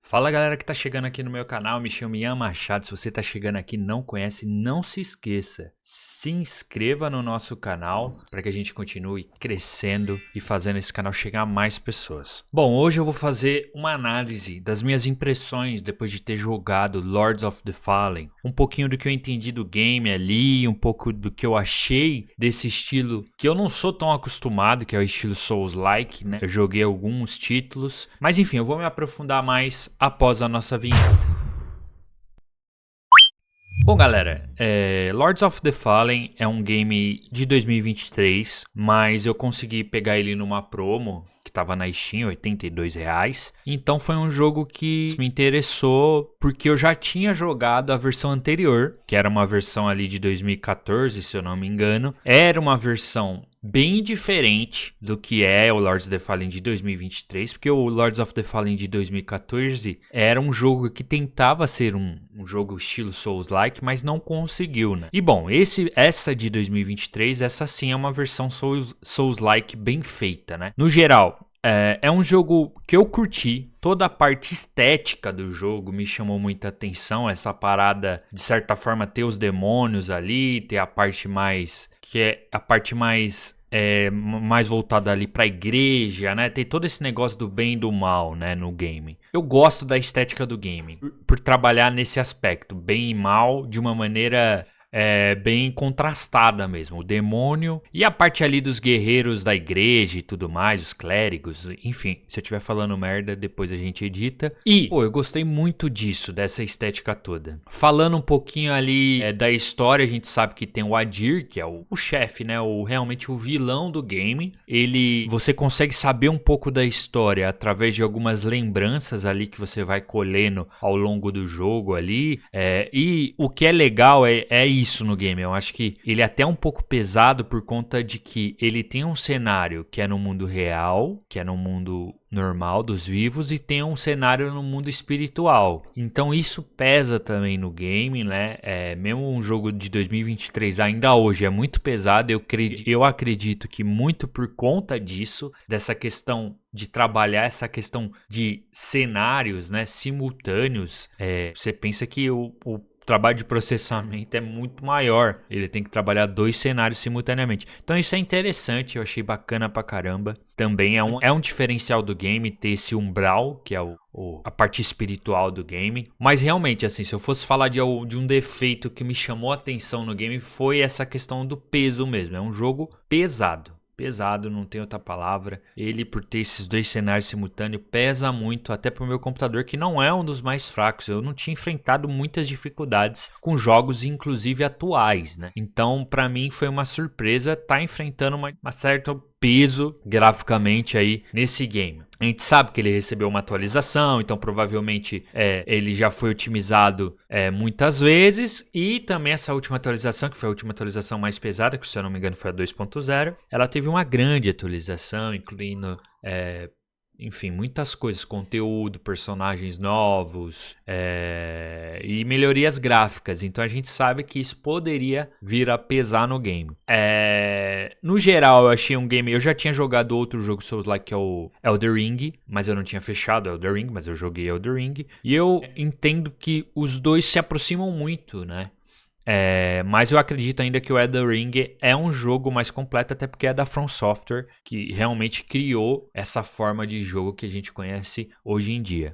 Fala galera que tá chegando aqui no meu canal, me chamo Ian Machado. Se você tá chegando aqui e não conhece, não se esqueça, se inscreva no nosso canal para que a gente continue crescendo e fazendo esse canal chegar a mais pessoas. Bom, hoje eu vou fazer uma análise das minhas impressões depois de ter jogado Lords of the Fallen, um pouquinho do que eu entendi do game ali, um pouco do que eu achei desse estilo que eu não sou tão acostumado, que é o estilo Souls-like, né? Eu joguei alguns títulos, mas enfim, eu vou me aprofundar mais após a nossa vinheta. Bom galera, Lords of the Fallen é um game de 2023, mas eu consegui pegar ele numa promo que tava na Steam, R$82. Então foi um jogo que me interessou porque eu já tinha jogado a versão anterior, que era uma versão ali de 2014, se eu não me engano. Era uma versão bem diferente do que é o Lords of the Fallen de 2023, porque o Lords of the Fallen de 2014 era um jogo que tentava ser um jogo estilo Souls-like, mas não conseguiu, né? E bom, essa de 2023, essa sim é uma versão Souls-like bem feita, né? No geral, é um jogo que eu curti. Toda a parte estética do jogo me chamou muita atenção. Essa parada, de certa forma, ter os demônios ali, ter a parte mais... que é a parte mais voltada ali pra igreja, né? Tem todo esse negócio do bem e do mal, né, no game. Eu gosto da estética do game, por trabalhar nesse aspecto, bem e mal, de uma maneira... bem contrastada mesmo, o demônio e a parte ali dos guerreiros da igreja e tudo mais, os clérigos, enfim, se eu estiver falando merda, depois a gente edita. E, eu gostei muito disso, dessa estética toda. Falando um pouquinho ali da história, a gente sabe que tem o Adir, que é o chefe, né, realmente o vilão do game. Você consegue saber um pouco da história através de algumas lembranças ali que você vai colhendo ao longo do jogo ali, e o que é legal é isso no game. Eu acho que ele é até um pouco pesado por conta de que ele tem um cenário que é no mundo real, que é no mundo normal dos vivos, e tem um cenário no mundo espiritual. Então isso pesa também no game, né? Mesmo um jogo de 2023 ainda hoje é muito pesado. Eu acredito que muito por conta disso, dessa questão de trabalhar essa questão de cenários, né, simultâneos. Você pensa que o trabalho de processamento é muito maior, ele tem que trabalhar 2 cenários simultaneamente. Então isso é interessante, eu achei bacana pra caramba. Também é um diferencial do game ter esse umbral, que é a parte espiritual do game. Mas realmente, assim, se eu fosse falar de um defeito que me chamou a atenção no game, foi essa questão do peso mesmo. É um jogo pesado, não tem outra palavra. Ele, por ter esses 2 cenários simultâneos, pesa muito, até pro meu computador, que não é um dos mais fracos. Eu não tinha enfrentado muitas dificuldades com jogos, inclusive atuais, né? Então, pra mim, foi uma surpresa estar enfrentando uma certa peso graficamente aí nesse game. A gente sabe que ele recebeu uma atualização, então provavelmente ele já foi otimizado muitas vezes, e também essa última atualização, que foi a última atualização mais pesada, que se eu não me engano foi a 2.0, ela teve uma grande atualização, incluindo enfim, muitas coisas, conteúdo, personagens novos e melhorias gráficas. Então a gente sabe que isso poderia vir a pesar no game. No geral, eu achei um game... Eu já tinha jogado outro jogo Souls-like, que é o Elden Ring, mas eu não tinha fechado Elden Ring, mas eu joguei Elden Ring. E eu entendo que os dois se aproximam muito, né? Mas eu acredito ainda que o Elden Ring é um jogo mais completo, até porque é da From Software, que realmente criou essa forma de jogo que a gente conhece hoje em dia.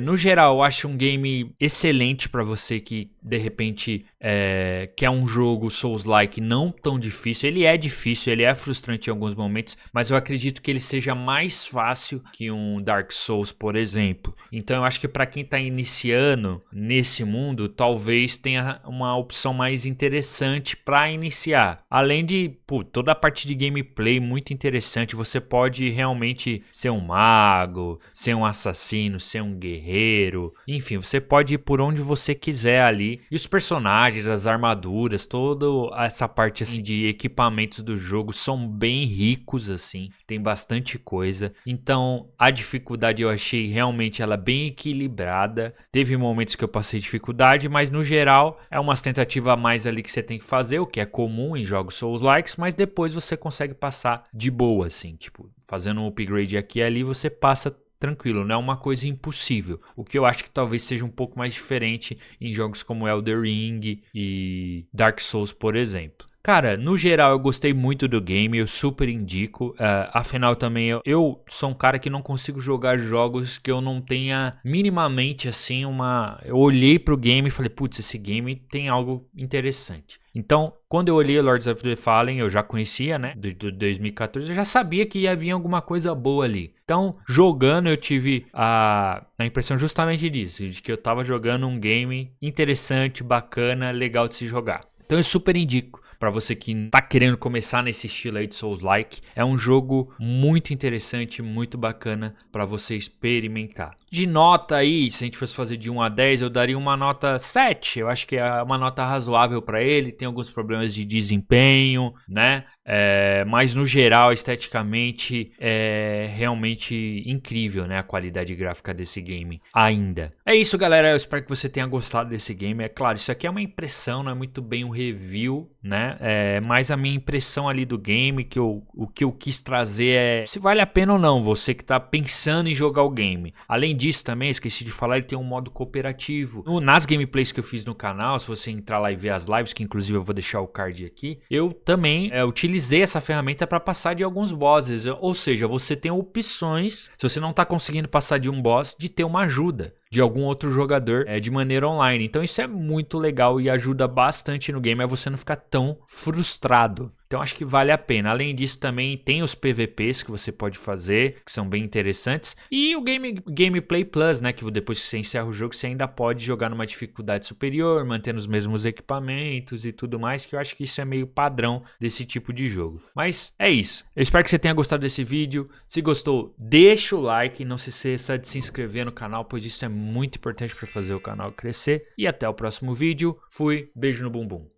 No geral, eu acho um game excelente para você que de repente quer um jogo Souls-like não tão difícil. Ele é difícil, ele é frustrante em alguns momentos, mas eu acredito que ele seja mais fácil que um Dark Souls, por exemplo. Então eu acho que para quem está iniciando nesse mundo, talvez tenha uma opção mais interessante para iniciar. Além de toda a parte de gameplay muito interessante, você pode realmente ser um mago, ser um assassino, ser um guerreiro, enfim, você pode ir por onde você quiser ali. E os personagens, as armaduras, toda essa parte assim de equipamentos do jogo são bem ricos, assim, tem bastante coisa. Então a dificuldade eu achei realmente ela bem equilibrada. Teve momentos que eu passei dificuldade, mas no geral é umas tentativas a mais ali que você tem que fazer, o que é comum em jogos Souls-likes, mas depois você consegue passar de boa, assim, tipo, fazendo um upgrade aqui e ali, você passa tranquilo, não é uma coisa impossível. O que eu acho que talvez seja um pouco mais diferente em jogos como Elden Ring e Dark Souls, por exemplo. Cara, no geral eu gostei muito do game, eu super indico, afinal também eu sou um cara que não consigo jogar jogos que eu não tenha minimamente assim eu olhei pro game e falei, putz, esse game tem algo interessante. Então, quando eu olhei Lords of the Fallen, eu já conhecia, né, do 2014, eu já sabia que ia vir alguma coisa boa ali. Então, jogando eu tive a impressão justamente disso, de que eu tava jogando um game interessante, bacana, legal de se jogar. Então eu super indico. Para você que tá querendo começar nesse estilo aí de Souls-like, é um jogo muito interessante, muito bacana para você experimentar. De nota aí, se a gente fosse fazer de 1 a 10, eu daria uma nota 7. Eu acho que é uma nota razoável para ele. Tem alguns problemas de desempenho, né? Mas no geral, esteticamente, é realmente incrível, né? A qualidade gráfica desse game ainda. É isso, galera. Eu espero que você tenha gostado desse game. É claro, isso aqui é uma impressão, não é muito bem um review, né? Mas a minha impressão ali do game, o que eu quis trazer é se vale a pena ou não, você que tá pensando em jogar o game. Além disso também, esqueci de falar, ele tem um modo cooperativo. Nas gameplays que eu fiz no canal, se você entrar lá e ver as lives, que inclusive eu vou deixar o card aqui, eu também utilizei essa ferramenta para passar de alguns bosses, ou seja, você tem opções, se você não tá conseguindo passar de um boss, de ter uma ajuda de algum outro jogador de maneira online. Então isso é muito legal e ajuda bastante no game a você não ficar tão frustrado. Então acho que vale a pena. Além disso também tem os PVPs que você pode fazer, que são bem interessantes. E o Gameplay Plus, né, que depois que você encerra o jogo, você ainda pode jogar numa dificuldade superior, mantendo os mesmos equipamentos e tudo mais, que eu acho que isso é meio padrão desse tipo de jogo. Mas é isso. Eu espero que você tenha gostado desse vídeo. Se gostou, deixa o like, não se esqueça de se inscrever no canal, pois isso é muito importante para fazer o canal crescer. E até o próximo vídeo. Fui, beijo no bumbum.